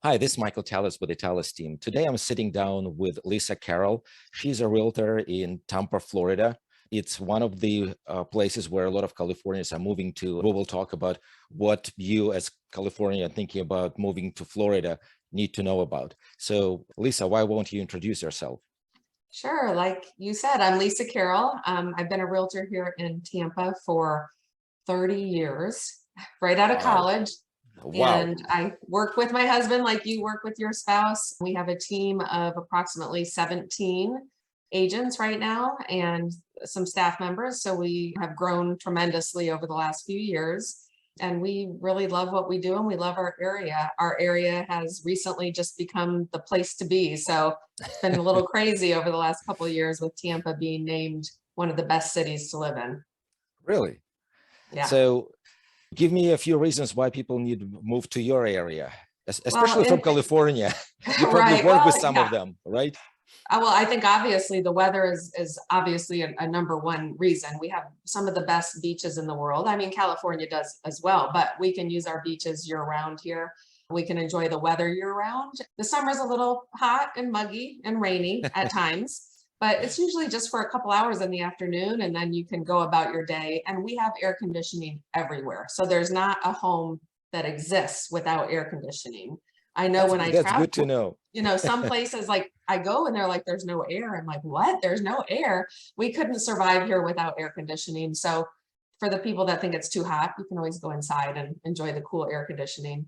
Hi, this is Michael Talis with the Talis team. Today I'm sitting down with Lisa Carroll. She's a realtor in Tampa, Florida. It's one of the places where a lot of Californians are moving to. We will talk about what you as Californian thinking about moving to Florida need to know about. So Lisa, why won't you introduce yourself? Sure. Like you said, I'm Lisa Carroll. I've been a realtor here in Tampa for 30 years, right out of Wow. college. Wow. And I work with my husband like you work with your spouse. We have a team of approximately 17 agents right now and some staff members. So we have grown tremendously over the last few years. And we really love what we do and we love our area. Our area has recently just become the place to be. So it's been a little crazy over the last couple of years with Tampa being named one of the best cities to live in. Really? Yeah. So give me a few reasons why people need to move to your area, Well, especially from California. You probably right. work with Well, some of yeah. them, right? Well, I think obviously the weather is obviously a number one reason. We have some of the best beaches in the world. I mean, California does as well, but we can use our beaches year round here. We can enjoy the weather year round. The summer's a little hot and muggy and rainy at times, but it's usually just for a couple hours in the afternoon and then you can go about your day. And we have air conditioning everywhere. So there's not a home that exists without air conditioning. I know when I That's travel, good to know. some places like I go and they're like, there's no air. I'm like, what? There's no air. We couldn't survive here without air conditioning. So for the people that think it's too hot, you can always go inside and enjoy the cool air conditioning.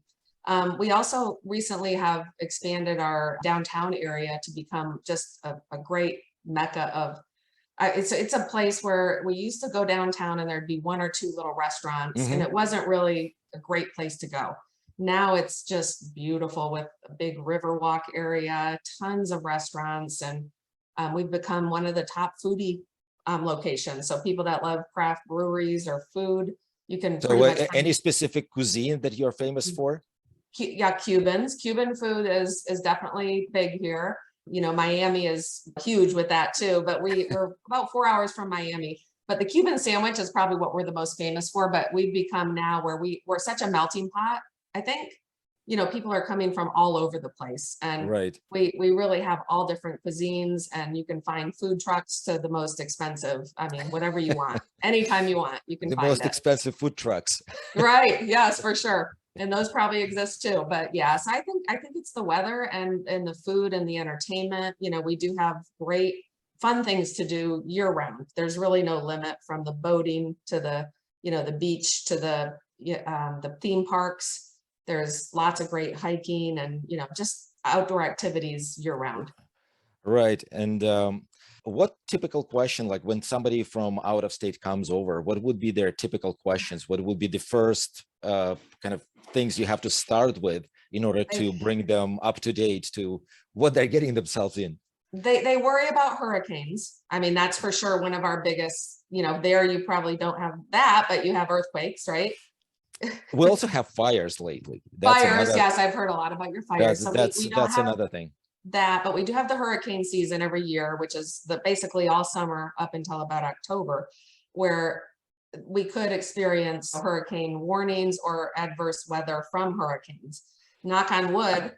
We also recently have expanded our downtown area to become just a great mecca of it's a place where we used to go downtown and there'd be one or two little restaurants and Hmm. it wasn't really a great place to go. Now it's just beautiful with a big river walk area, tons of restaurants, and we've become one of the top foodie locations. So people that love craft breweries or food, you can pretty So much any find. specific cuisine that you're famous for? Yeah, Cuban food is definitely big here. Miami is huge with that too, but we're about 4 hours from Miami. But the Cuban sandwich is probably what we're the most famous for, but we've become now where we're such a melting pot. I think, people are coming from all over the place and Right. we really have all different cuisines and you can find food trucks to the most expensive. I mean, whatever you want, anytime you want, you can The find most it. expensive food trucks. Right. Yes, for sure. And those probably exist too. But yes, I think it's the weather and the food and the entertainment. We do have great fun things to do year round. There's really no limit from the boating to the beach to the theme parks. There's lots of great hiking and just outdoor activities year round. Right. And what typical question, like when somebody from out of state comes over, what would be their typical questions? What would be the first kind of things you have to start with in order They to bring them up to date to what they're getting themselves in? they worry about hurricanes. I mean, that's for sure one of our biggest, there you probably don't have that, but you have earthquakes, right? We also have fires lately. That's Fires, another yes, I've heard a lot about your fires. So we don't that's have another thing. that, but we do have the hurricane season every year, which is basically all summer up until about October, where we could experience hurricane warnings or adverse weather from hurricanes. Knock on wood,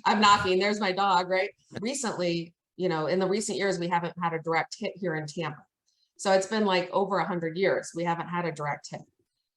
I'm knocking, there's my dog, right? Recently, in the recent years, we haven't had a direct hit here in Tampa. So it's been like over 100 years, we haven't had a direct hit.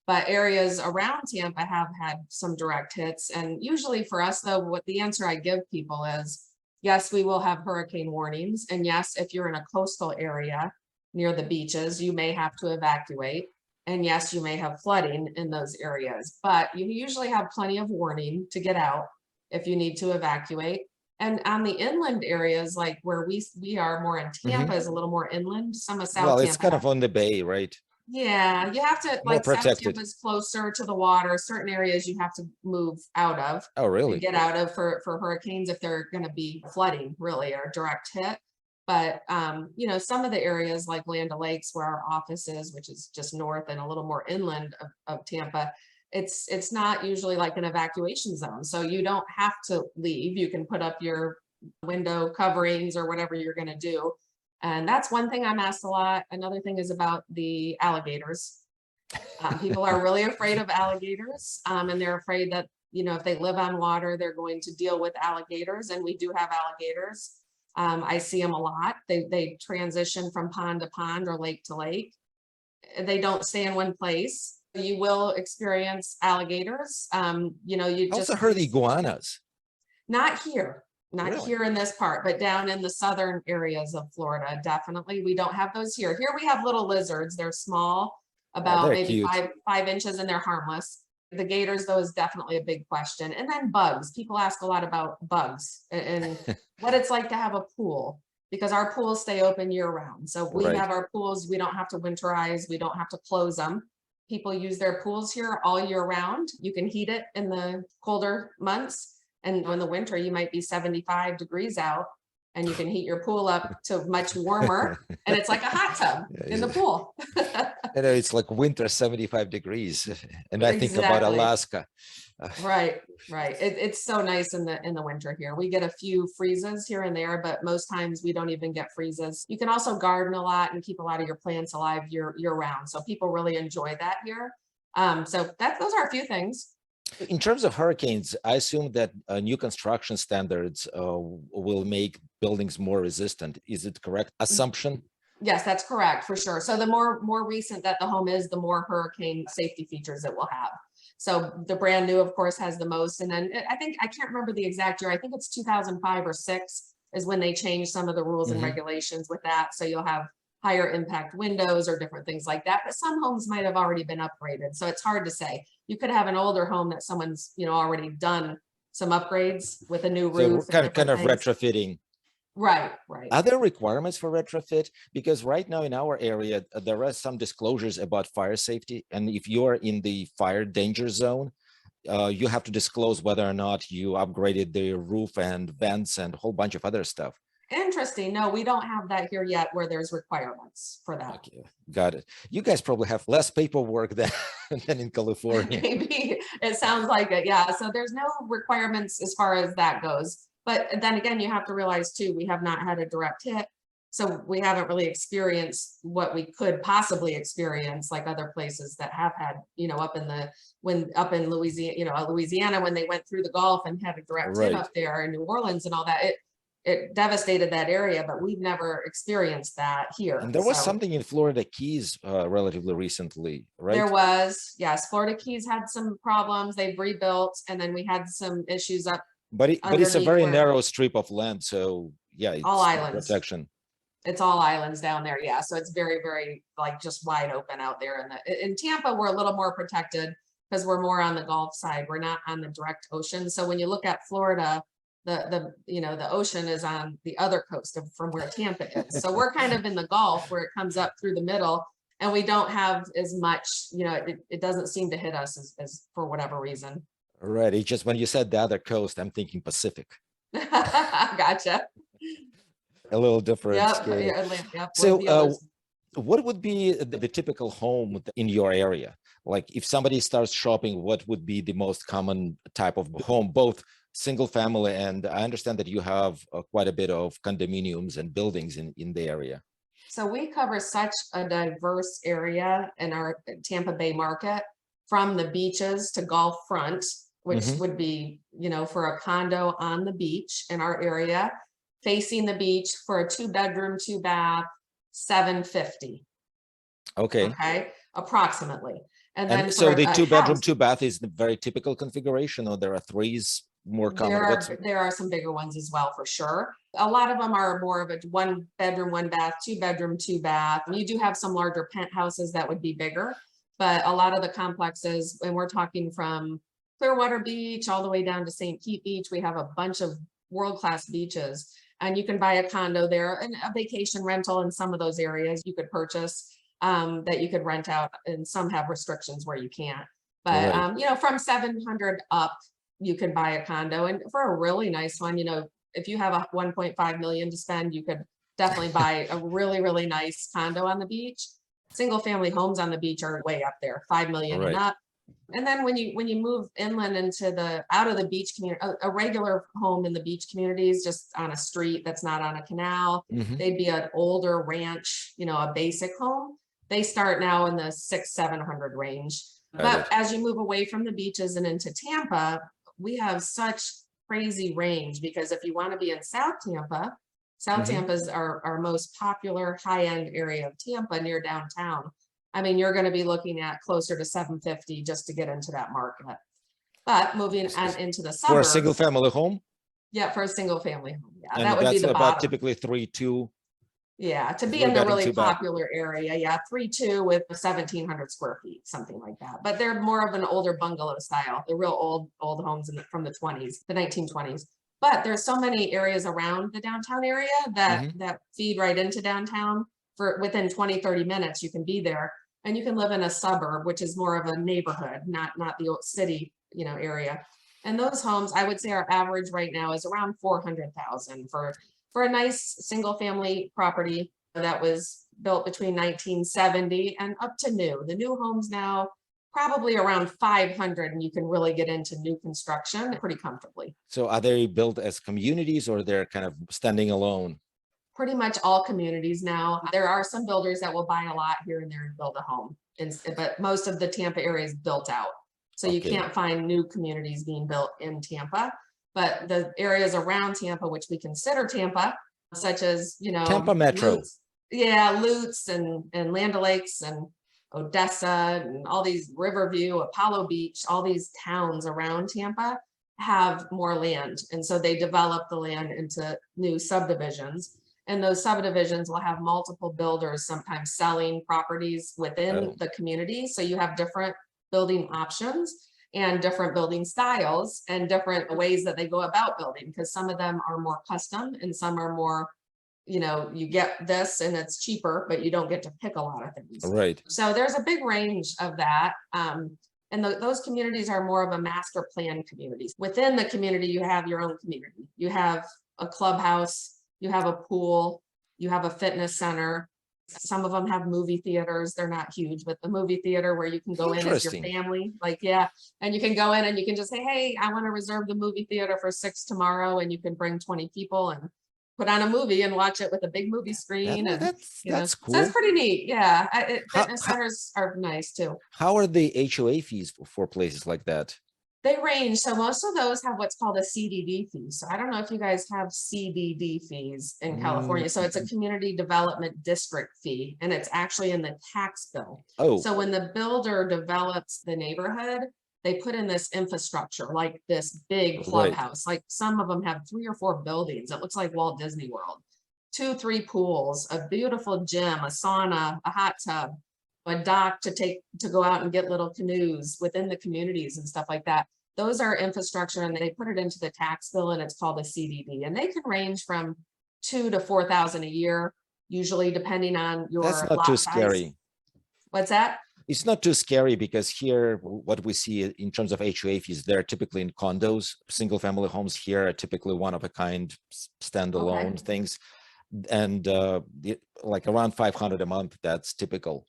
But areas around Tampa have had some direct hits. And usually for us though, what the answer I give people is, yes, we will have hurricane warnings. And yes, if you're in a coastal area near the beaches, you may have to evacuate. And yes, you may have flooding in those areas, but you usually have plenty of warning to get out if you need to evacuate. And on the inland areas, like where we are more in Tampa Mhm. is a little more inland. Some of South Well, it's Tampa kind have. of on the bay, right? Yeah, you have to, More like South protected. Tampa is closer to the water. Certain areas you have to move out of Oh, and really? get out of for hurricanes if they're going to be flooding really or direct hit. But some of the areas like Land O'Lakes where our office is, which is just north and a little more inland of Tampa, it's not usually like an evacuation zone. So you don't have to leave. You can put up your window coverings or whatever you're going to do. And that's one thing I'm asked a lot. Another thing is about the alligators. People are really afraid of alligators, and they're afraid that if they live on water, they're going to deal with alligators, and we do have alligators. I see them a lot. They transition from pond to pond or lake to lake. They don't stay in one place. You will experience alligators. You I just also heard iguanas. not here, not Really? here in this part, but down in the southern areas of Florida, definitely. We don't have those here. Here we have little lizards. They're small, Oh, about they're maybe cute. 5 inches, and they're harmless. The gators, though, is definitely a big question. And then bugs. People ask a lot about bugs and what it's like to have a pool, because our pools stay open year round. So we Right. have our pools, we don't have to winterize, we don't have to close them. People use their pools here all year round. You can heat it in the colder months. And in the winter, you might be 75 degrees out, and you can heat your pool up to much warmer. And it's like a hot tub in the pool. It's like winter 75 degrees. And I think about Exactly. Alaska. Right. It's so nice in the winter here. We get a few freezes here and there, but most times we don't even get freezes. You can also garden a lot and keep a lot of your plants alive year round. So people really enjoy that here. So those are a few things. In terms of hurricanes, I assume that new construction standards will make buildings more resistant. Is it correct assumption? Yes, that's correct, for sure. So the more recent that the home is, the more hurricane safety features it will have. So the brand new, of course, has the most. And then I can't remember the exact year. I think it's 2005 or 6 is when they changed some of the rules and regulations with that. So you'll have higher impact windows or different things like that. But some homes might have already been upgraded. So it's hard to say. You could have an older home that someone's, already done some upgrades with a new roof. So kind of retrofitting. Right. Are there requirements for retrofit? Because right now in our area, there are some disclosures about fire safety. And if you're in the fire danger zone, you have to disclose whether or not you upgraded the roof and vents and a whole bunch of other stuff. Interesting. No, we don't have that here yet where there's requirements for that. Okay, got it. You guys probably have less paperwork than in California. Maybe it sounds like it. Yeah. So there's no requirements as far as that goes. But then again, you have to realize too, we have not had a direct hit. So we haven't really experienced what we could possibly experience like other places that have had, up in Louisiana, Louisiana, when they went through the Gulf and had a direct hit up there in New Orleans and all that. It devastated that area, but we've never experienced that here. And there was something in Florida Keys relatively recently, right? There was, yes. Florida Keys had some problems. They've rebuilt, and then we had some issues up. But it's a very narrow strip of land, so yeah, it's all islands. Protection. It's all islands down there, yeah. So it's very, very like just wide open out there. In Tampa, we're a little more protected because we're more on the Gulf side. We're not on the direct ocean. So when you look at Florida, the ocean is on the other coast from where Tampa is. So we're kind of in the Gulf where it comes up through the middle, and we don't have as much, it doesn't seem to hit us as for whatever reason. Right. It's just when you said the other coast, I'm thinking Pacific. Gotcha. A little different. Yep. So what would be the typical home in your area? Like if somebody starts shopping, what would be the most common type of home, both single family, and I understand that you have quite a bit of condominiums and buildings in the area. So we cover such a diverse area in our Tampa Bay market, from the beaches to Gulf Front, which would be, for a condo on the beach in our area, facing the beach for a 2-bedroom, 2-bath, $750. Okay, approximately. And then so the 2-bedroom, 2-bath is the very typical configuration, or there are threes more common? There are some bigger ones as well, for sure. A lot of them are more of a 1-bedroom, 1-bath, 2-bedroom, 2-bath. You do have some larger penthouses that would be bigger, but a lot of the complexes, and we're talking from Clearwater Beach all the way down to St. Pete Beach, we have a bunch of world-class beaches, and you can buy a condo there, and a vacation rental in some of those areas you could purchase that you could rent out, and some have restrictions where you can't. But from 700 up, you can buy a condo, and for a really nice one, if you have a 1.5 million to spend, you could definitely buy a really, really nice condo on the beach. Single family homes on the beach are way up there, 5 million and up. And then when you move inland into out of the beach community, a regular home in the beach communities, just on a street that's not on a canal, they'd be an older ranch, a basic home. They start now in the 600-700 range. But as you move away from the beaches and into Tampa, we have such crazy range, because if you want to be in South Tampa, South Tampa is our most popular high-end area of Tampa near downtown. I mean, you're going to be looking at closer to 750 just to get into that market. But moving on into the For a single suburbs, family home? yeah, for a single family home, yeah, And that would be that's the about bottom. typically 3.2. Yeah, to be We're in the getting really too bad. popular area, yeah, 3.2 with 1,700 square feet, something like that. But they're more of an older bungalow style. They're real old homes from the 20s, the 1920s. But there's so many areas around the downtown area that feed right into downtown. For within 20, 30 minutes, you can be there, and you can live in a suburb, which is more of a neighborhood, not the old city, area. And those homes, I would say our average right now is around 400,000 for a nice single family property that was built between 1970 and up to new. The new homes now probably around 500, and you can really get into new construction pretty comfortably. So are they built as communities, or they're kind of standing alone? Pretty much all communities now. There are some builders that will buy a lot here and there and build a home, but most of the Tampa area is built out. So you can't find new communities being built in Tampa. But the areas around Tampa, which we consider Tampa, such as, Tampa Metro. Lutz and Land O'Lakes and Odessa and all these, Riverview, Apollo Beach, all these towns around Tampa have more land. And so they develop the land into new subdivisions. And those subdivisions will have multiple builders sometimes selling properties within the community. So you have different building options and different building styles and different ways that they go about building, because some of them are more custom and some are more, you get this and it's cheaper, but you don't get to pick a lot of things. Right. So there's a big range of that. And those communities are more of a master plan communities. Within the community, you have your own community. You have a clubhouse, you have a pool, you have a fitness center. Some of them have movie theaters. They're not huge, but the movie theater where you can go in as your family, and you can go in and you can just say, hey, I want to reserve the movie theater for 6 tomorrow. And you can bring 20 people and put on a movie and watch it with a big movie screen. That's cool. So it's pretty neat. Yeah. Fitness centers are nice too. How are the HOA fees for places like that? They range. So most of those have what's called a CDD fee. So I don't know if you guys have CDD fees in California. So it's a community development district fee, and it's actually in the tax bill. Oh. So when the builder develops the neighborhood, they put in this infrastructure, like this big clubhouse. Like some of them have 3 or 4 buildings. It looks like Walt Disney World. 2, 3 pools, a beautiful gym, a sauna, a hot tub, a dock to go out and get little canoes within the communities and stuff like that. Those are infrastructure, and they put it into the tax bill, and it's called a CDD. And they can range from $2,000 to $4,000 a year, usually depending on your That's not too scary. What's that? It's not too scary, because here, what we see in terms of HOA fees, they're typically in condos. Single family homes here are typically one of a kind, standalone things. And like around 500 a month, that's typical.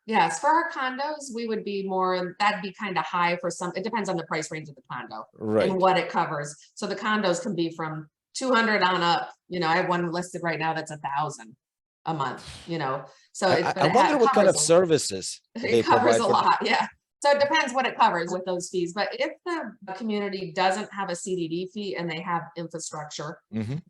Yes, for our condos, we would be more, that'd be kind of high for some, it depends on the price range of the condo and what it covers. So the condos can be from 200 on up. I have one listed right now that's 1,000 a month, so I wonder what kind of services it covers a lot. Yeah. So it depends what it covers with those fees. But if the community doesn't have a CDD fee and they have infrastructure,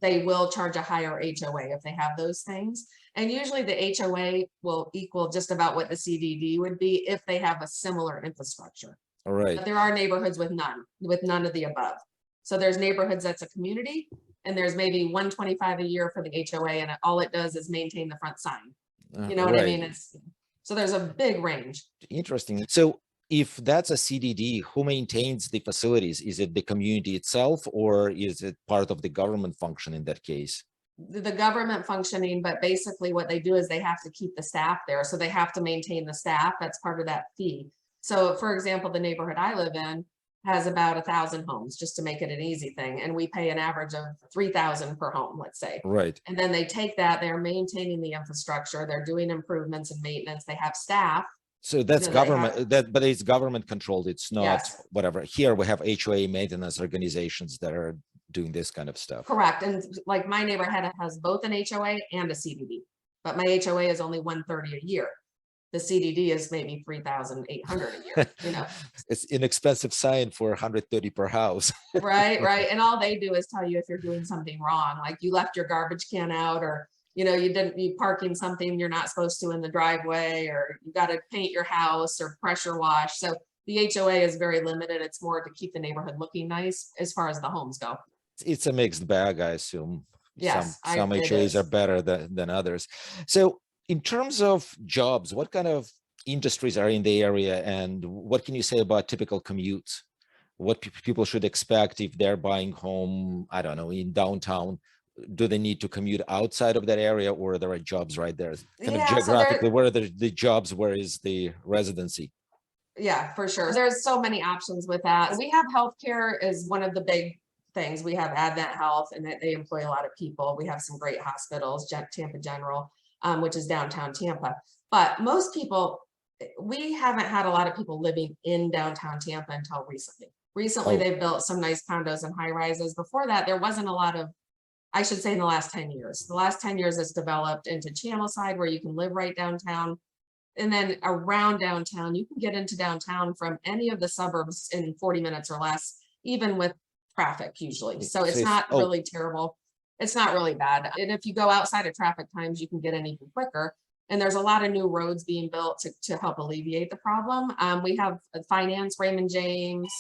they will charge a higher HOA if they have those things. And usually the HOA will equal just about what the CDD would be if they have a similar infrastructure. All right. But there are neighborhoods with none of the above. So there's neighborhoods that's a community, and there's maybe $125 a year for the HOA, and all it does is maintain the front sign. You know what I mean? So there's a big range. Interesting. So if that's a CDD, who maintains the facilities? Is it the community itself, or is it part of the government function in that case? The government functioning, but basically what they do is they have to keep the staff there. So they have to maintain the staff. That's part of that fee. So for example, the neighborhood I live in has about 1,000 homes, just to make it an easy thing. And we pay an average of 3,000 per home, let's say. Right. And then they take that, they're maintaining the infrastructure, they're doing improvements and maintenance, they have staff. So that's government, but it's government controlled. It's not whatever. Here we have HOA maintenance organizations that are doing this kind of stuff. Correct. And like my neighborhood has both an HOA and a CDD, but my HOA is only $130 a year. the CDD is maybe 3,800 a year, It's inexpensive sign for 130 per house. Right, right. And all they do is tell you if you're doing something wrong, like you left your garbage can out, or you parking something you're not supposed to in the driveway, or you got to paint your house or pressure wash. So the HOA is very limited. It's more to keep the neighborhood looking nice as far as the homes go. It's a mixed bag, I assume. Yes, Some it HOAs are is. better than others. So in terms of jobs, what kind of industries are in the area, and what can you say about typical commutes? What people should expect if they're buying home, I don't know, in downtown? Do they need to commute outside of that area, or there are jobs right there? Kind of Yeah, so geographically, where are the jobs? Where is the residency? yeah, for sure. There's so many options with that. We have healthcare is one of the big things. We have Advent Health, and they employ a lot of people. We have some great hospitals, Tampa General, which is downtown Tampa. But most people, we haven't had a lot of people living in downtown Tampa until recently. Recently, Oh, they've built some nice condos and high rises. Before that, there wasn't a lot of, I should say in the last 10 years. The last 10 years, it's developed into Channelside where you can live right downtown. And then around downtown, you can get into downtown from any of the suburbs in 40 minutes or less, even with traffic usually. So so it's if, not oh, really terrible. It's not really bad. And if you go outside of traffic times, you can get in even quicker. And there's a lot of new roads being built to help alleviate the problem. We have finance, Raymond James,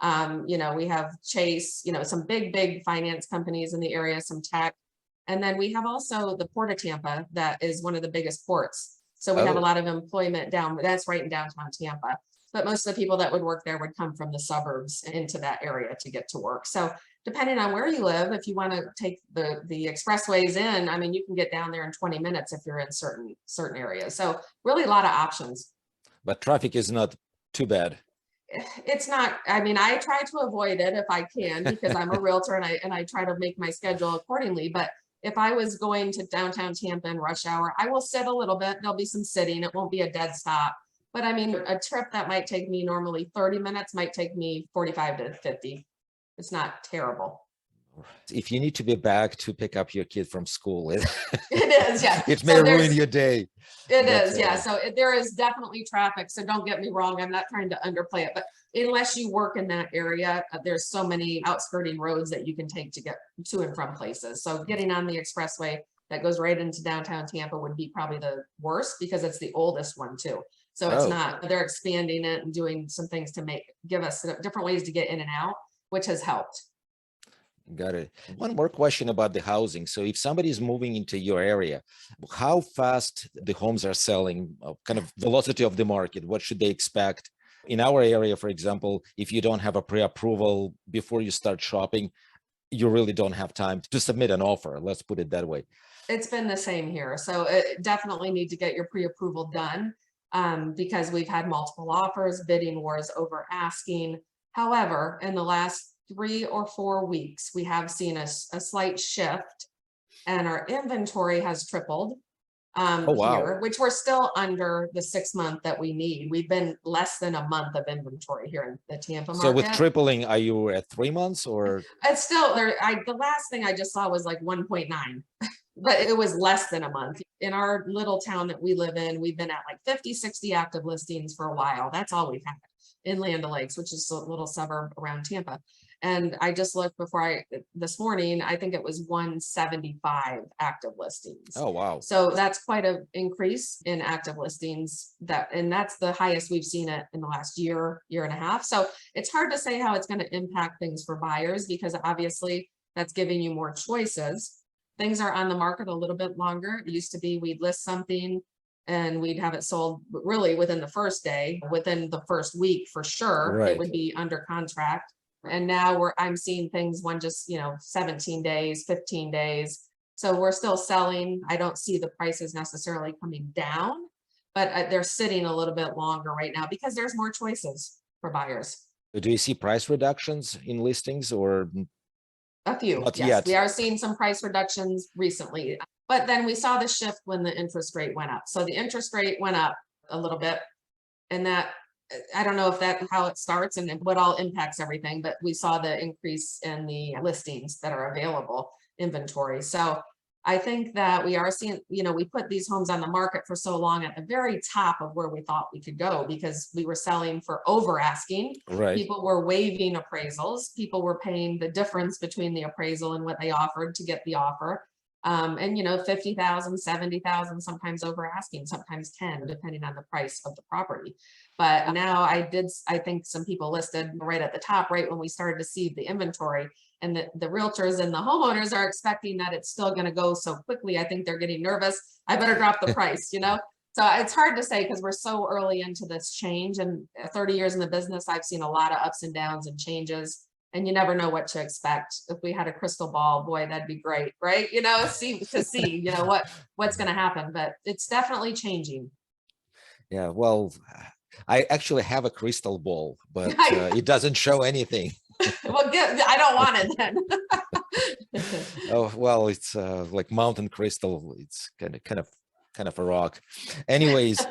we have Chase, some big finance companies in the area, some tech. And then we have also the Port of Tampa, that is one of the biggest ports. So we have a oh, lot of employment that's right in downtown Tampa. But most of the people that would work there would come from the suburbs into that area to get to work. So depending on where you live, if you want to take the expressways in, I mean, you can get down there in 20 minutes if you're in certain areas. So really a lot of options. but traffic is not too bad. It's not, I mean, I try to avoid it if I can, because I'm a realtor and I try to make my schedule accordingly. But if I was going to downtown Tampa in rush hour, I will sit a little bit. There'll be some sitting. It won't be a dead stop. But I mean, a trip that might take me normally 30 minutes might take me 45 to 50. It's not terrible. If you need to be back to pick up your kid from school, It is, yeah. it may So ruin your day. it But is, yeah. So there is definitely traffic. So don't get me wrong. I'm not trying to underplay it, but unless you work in that area, there's so many outskirting roads that you can take to get to and from places. So getting on the expressway that goes right into downtown Tampa would be probably the worst, because it's the oldest one too. So it's oh, not, they're expanding it and doing some things to give us different ways to get in and out, which has helped. got it. One more question about the housing. So if somebody is moving into your area, how fast the homes are selling, kind of velocity of the market, what should they expect? In our area, for example, if you don't have a pre-approval before you start shopping, you really don't have time to submit an offer. Let's put it that way. It's been the same here. So definitely need to get your pre-approval done, because we've had multiple offers, bidding wars over asking. However, in the last 3 or 4 weeks, we have seen a slight shift, and our inventory has tripled Oh, wow. here, which we're still under the 6 month that we need. We've been less than a month of inventory here in the Tampa So with market. tripling, are you at 3 months or? It's still there. The last thing I just saw was like 1.9, but it was less than a month. In our little town that we live in, we've been at like 50, 60 active listings for a while. That's all we've had in Land O'Lakes, which is a little suburb around Tampa. And I just looked this morning, I think it was 175 active listings. Oh, wow. So that's quite an increase in active listings, and that's the highest we've seen it in the last year and a half. So it's hard to say how it's going to impact things for buyers, because obviously that's giving you more choices. Things are on the market a little bit longer. It used to be we'd list something and we'd have it sold really within the first day, within the first week for sure. It Right. would be under contract. And now I'm seeing things one just, 17 days, 15 days. So we're still selling. I don't see the prices necessarily coming down, but they're sitting a little bit longer right now because there's more choices for buyers. Do you see price reductions in listings or A few, not yes. yet? We are seeing some price reductions recently, but then we saw the shift when the interest rate went up. So the interest rate went up a little bit, and that, I don't know if how it starts and what all impacts everything, but we saw the increase in the listings that are available inventory. So I think that we are seeing, we put these homes on the market for so long at the very top of where we thought we could go because we were selling for over asking. Right. People were waiving appraisals. People were paying the difference between the appraisal and what they offered to get the offer. And 50,000, 70,000, sometimes over asking, sometimes 10, depending on the price of the property. But now I think some people listed right at the top, right when we started to see the inventory, and the realtors and the homeowners are expecting that it's still going to go so quickly. I think they're getting nervous. I better drop the price, So it's hard to say because we're so early into this change, and 30 years in the business, I've seen a lot of ups and downs and changes, and you never know what to expect. If we had a crystal ball, boy, that'd be great, right? See what's going to happen, but it's definitely changing. Yeah, well, I actually have a crystal ball, but it doesn't show anything. Well, good. I don't want it then. Oh, well, it's like mountain crystal. It's kind of a rock. Anyways,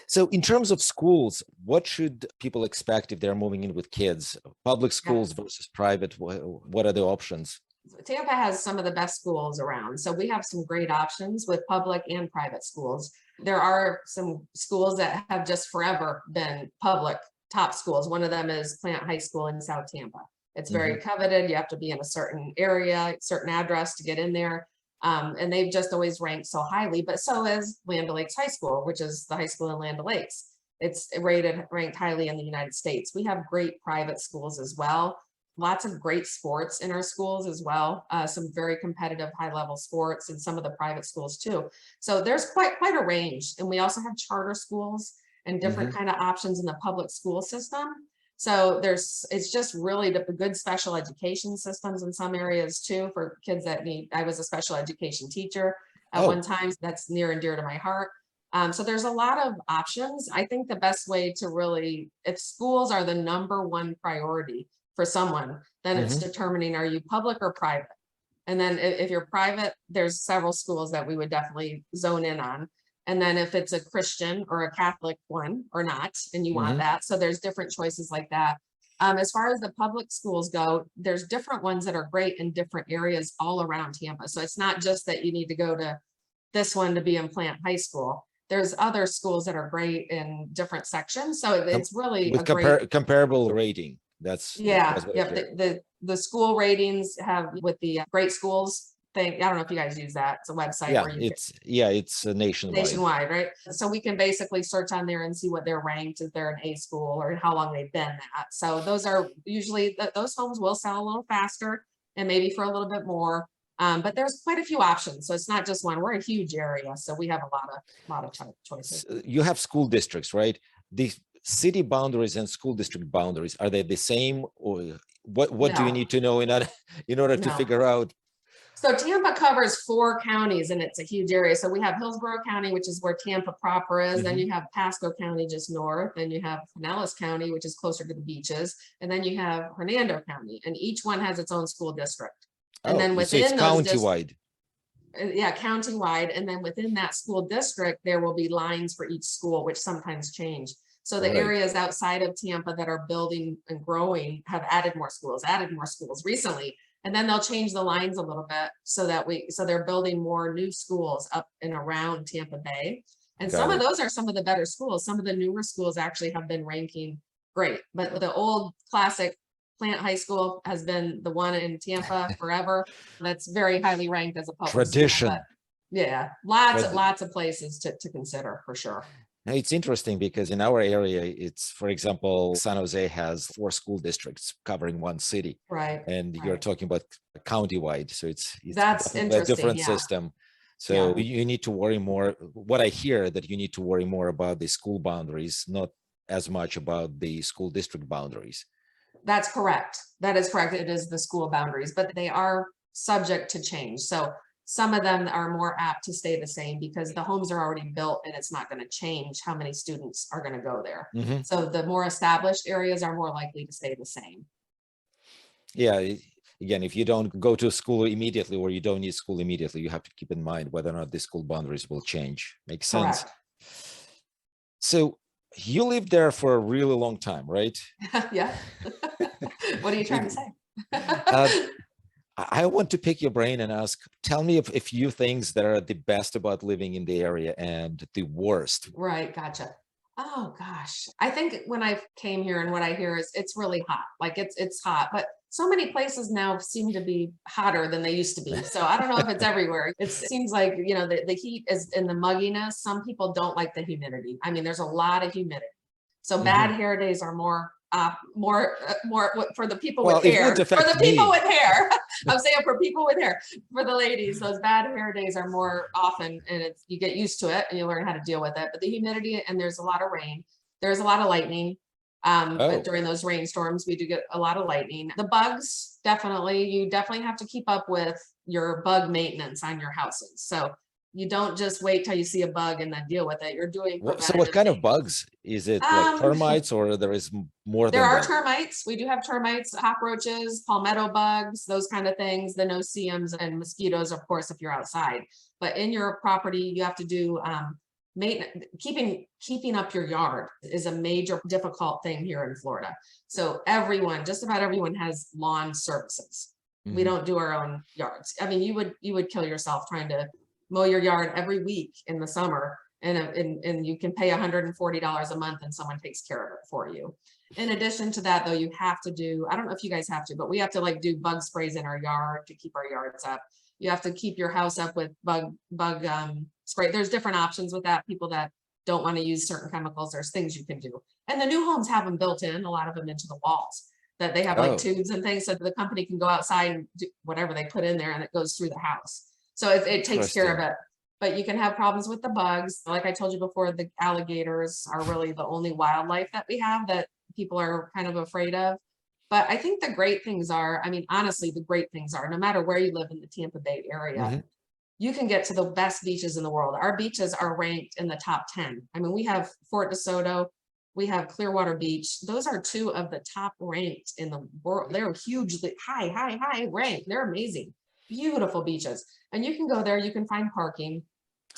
so in terms of schools, what should people expect if they're moving in with kids? Public schools versus private, what are the options? Tampa has some of the best schools around. So we have some great options with public and private schools. There are some schools that have just forever been public top schools. One of them is Plant High School in South Tampa. It's very coveted. You have to be in a certain area, certain address to get in there. And they've just always ranked so highly, but so is Land O'Lakes High School, which is the high school in Land O'Lakes. It's ranked highly in the United States. We have great private schools as well. Lots of great sports in our schools as well. Some very competitive high level sports in some of the private schools too. So there's quite a range. And we also have charter schools and different kind of options in the public school system. So it's just really the good special education systems in some areas too for kids that I was a special education teacher at one time. So that's near and dear to my heart. So there's a lot of options. I think the best way to really, if schools are the number one priority for someone, then it's determining, are you public or private? And then if you're private, there's several schools that we would definitely zone in on. And then if it's a Christian or a Catholic one or not, and you want that. So there's different choices like that. As far as the public schools go, there's different ones that are great in different areas all around Tampa. So it's not just that you need to go to this one to be in Plant High School. There's other schools that are great in different sections. So it's really with comparable rating. That's the school ratings have with the great schools thing. I don't know if you guys use that. It's a website where it's nationwide, right? So we can basically search on there and see what they're ranked, if they're an A school or how long they've been that. So those are usually those homes will sell a little faster and maybe for a little bit more. But there's quite a few options. So it's not just one. We're a huge area, so we have a lot of choices. You have school districts, right? The city boundaries and school district boundaries, are they the same, or what do you need to know in order to figure out? So Tampa covers 4 counties, and it's a huge area. So we have Hillsborough County, which is where Tampa proper is. Then you have Pasco County just north. Then you have Pinellas County, which is closer to the beaches. And then you have Hernando County, and each one has its own school district. And then within it's countywide. Countywide. And then within that school district, there will be lines for each school, which sometimes change. So the areas outside of Tampa that are building and growing have added more schools recently. And then they'll change the lines a little bit so they're building more new schools up and around Tampa Bay. And some of those are some of the better schools. Some of the newer schools actually have been ranking great, but the old classic Plant High School has been the one in Tampa forever. That's very highly ranked as a public tradition. School, lots of places to consider for sure. Now, it's interesting because in our area, it's, for example, San Jose has 4 school districts covering one city, right? And you're talking about countywide, so it's that's a different system. So you need to worry more. What I hear that you need to worry more about the school boundaries, not as much about the school district boundaries. That's correct. That is correct. It is the school boundaries, but they are subject to change. So some of them are more apt to stay the same because the homes are already built and it's not going to change how many students are going to go there. So the more established areas are more likely to stay the same. Yeah. Again, if you don't go to school immediately or you don't need school immediately, you have to keep in mind whether or not the school boundaries will change. Makes sense. Correct. So you lived there for a really long time, right? Yeah. What are you trying to say? I want to pick your brain and ask, tell me a few things that are the best about living in the area and the worst. Right, gotcha. Oh gosh. I think when I came here and what I hear is it's really hot. Like it's hot, but so many places now seem to be hotter than they used to be. So I don't know if it's everywhere. It seems like, the heat is in the mugginess. Some people don't like the humidity. I mean, there's a lot of humidity. So bad Mhm. hair days are more for the people Well, with it hair. won't For the affect people me. with hair, I'm saying for people with hair. For the ladies, those bad hair days are more often, and you get used to it and you learn how to deal with it. But the humidity, and there's a lot of rain. There's a lot of lightning. Oh, During those rainstorms, we do get a lot of lightning. The bugs, definitely, you definitely have to keep up with your bug maintenance on your houses. So you don't just wait till you see a bug and then deal with it. You're doing so what preventative kind of maintenance. bugs? Is it like Um, termites or there is more there than are that? termites. We do have termites, cockroaches, palmetto bugs, those kind of things, the no-see-ums and mosquitoes, of course, if you're outside. But in your property, you have to do maintenance. Keeping up your yard is a major difficult thing here in Florida. So just about everyone has lawn services. We Mhm. don't do our own yards. I mean, you would kill yourself trying to mow your yard every week in the summer, and you can pay $140 a month and someone takes care of it for you. In addition to that, though, you have to do, I don't know if you guys have to, but we have to like do bug sprays in our yard to keep our yards up. You have to keep your house up with bug spray. There's different options with that. People that don't want to use certain chemicals, there's things you can do. And the new homes have them built in, a lot of them into the walls, that they have like Oh, tubes and things so the company can go outside and do whatever they put in there and it goes through the house. So it takes care of interesting. it. But you can have problems with the bugs. Like I told you before, the alligators are really the only wildlife that we have that people are kind of afraid of. But I think the great things are, I mean, honestly, the great things are no matter where you live in the Tampa Bay area, Mhm. you can get to the best beaches in the world. Our beaches are ranked in the top 10. I mean, we have Fort DeSoto, we have Clearwater Beach. Those are two of the top ranked in the world. They're hugely high ranked. They're amazing. Beautiful beaches. And you can go there, you can find parking.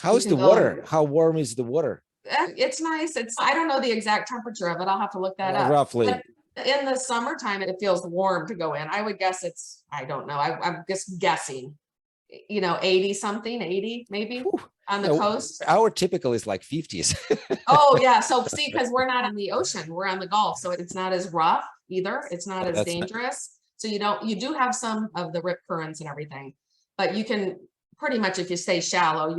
How You is can the go water? and How warm is the water? it's nice. I don't know the exact temperature of it. I'll have to look that up. Roughly. But in the summertime, it feels warm to go in. I would guess I don't know. I'm just guessing, 80 something, 80 maybe Whew. on the No, coast. our typical is like 50s. Oh yeah. So see, because we're not on the ocean, we're on the Gulf. So it's not as rough either. It's not as That's not, dangerous. So you do have some of the rip currents and everything, but you can pretty much, if you stay shallow,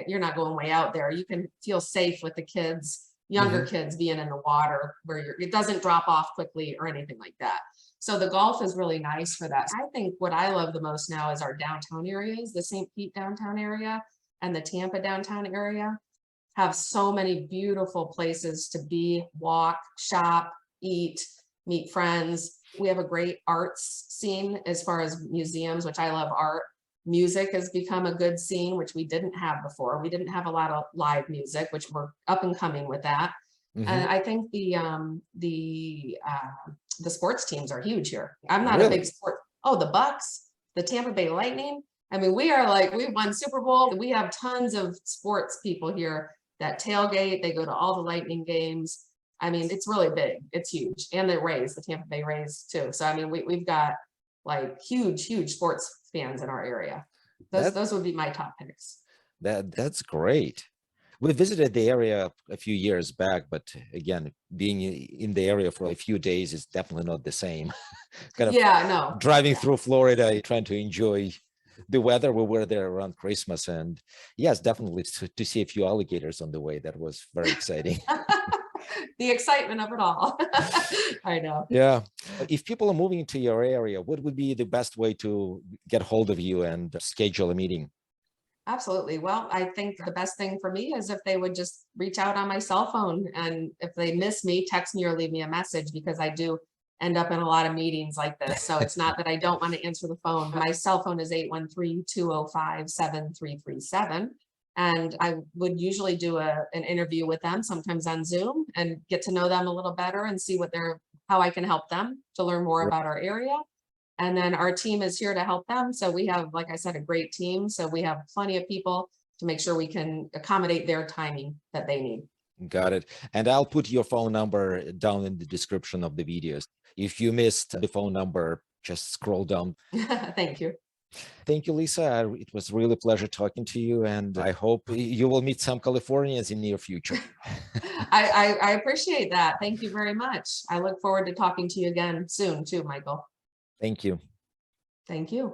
you're not going way out there. You can feel safe with the kids, younger Mhm. kids being in the water where it doesn't drop off quickly or anything like that. So the Gulf is really nice for that. I think what I love the most now is our downtown areas, the St. Pete downtown area and the Tampa downtown area have so many beautiful places to be, walk, shop, eat, meet friends. We have a great arts scene as far as museums, which I love art. Music has become a good scene, which we didn't have before. We didn't have a lot of live music, which we're up and coming with that. Mhm. And I think the sports teams are huge here. I'm not a big Really? sport. Oh, the Bucks, the Tampa Bay Lightning. I mean, we won Super Bowl. We have tons of sports people here that tailgate. They go to all the Lightning games. I mean, it's really big. It's huge. And the Tampa Bay Rays too. So I mean, we've got like huge sports fans in our area. Those That those would be my top picks. that's great. We visited the area a few years back, but again, being in the area for a few days is definitely not the same. Kind of Yeah, no. driving Yeah. through Florida, trying to enjoy the weather. We were there around Christmas, and yes, definitely to see a few alligators on the way. That was very exciting. The excitement of it all. I know. Yeah. If people are moving to your area, what would be the best way to get hold of you and schedule a meeting? Absolutely. Well, I think the best thing for me is if they would just reach out on my cell phone, and if they miss me, text me or leave me a message, because I do end up in a lot of meetings like this. So it's not that I don't want to answer the phone. My cell phone is 813-205-7337. And I would usually do an interview with them, sometimes on Zoom, and get to know them a little better and see how I can help them to learn more Right. about our area. And then our team is here to help them. So we have, like I said, a great team. So we have plenty of people to make sure we can accommodate their timing that they need. Got it. And I'll put your phone number down in the description of the videos. If you missed the phone number, just scroll down. Thank you. Thank you, Lisa. It was really a pleasure talking to you, and I hope you will meet some Californians in near future. I appreciate that. Thank you very much. I look forward to talking to you again soon too, Michael. Thank you. Thank you.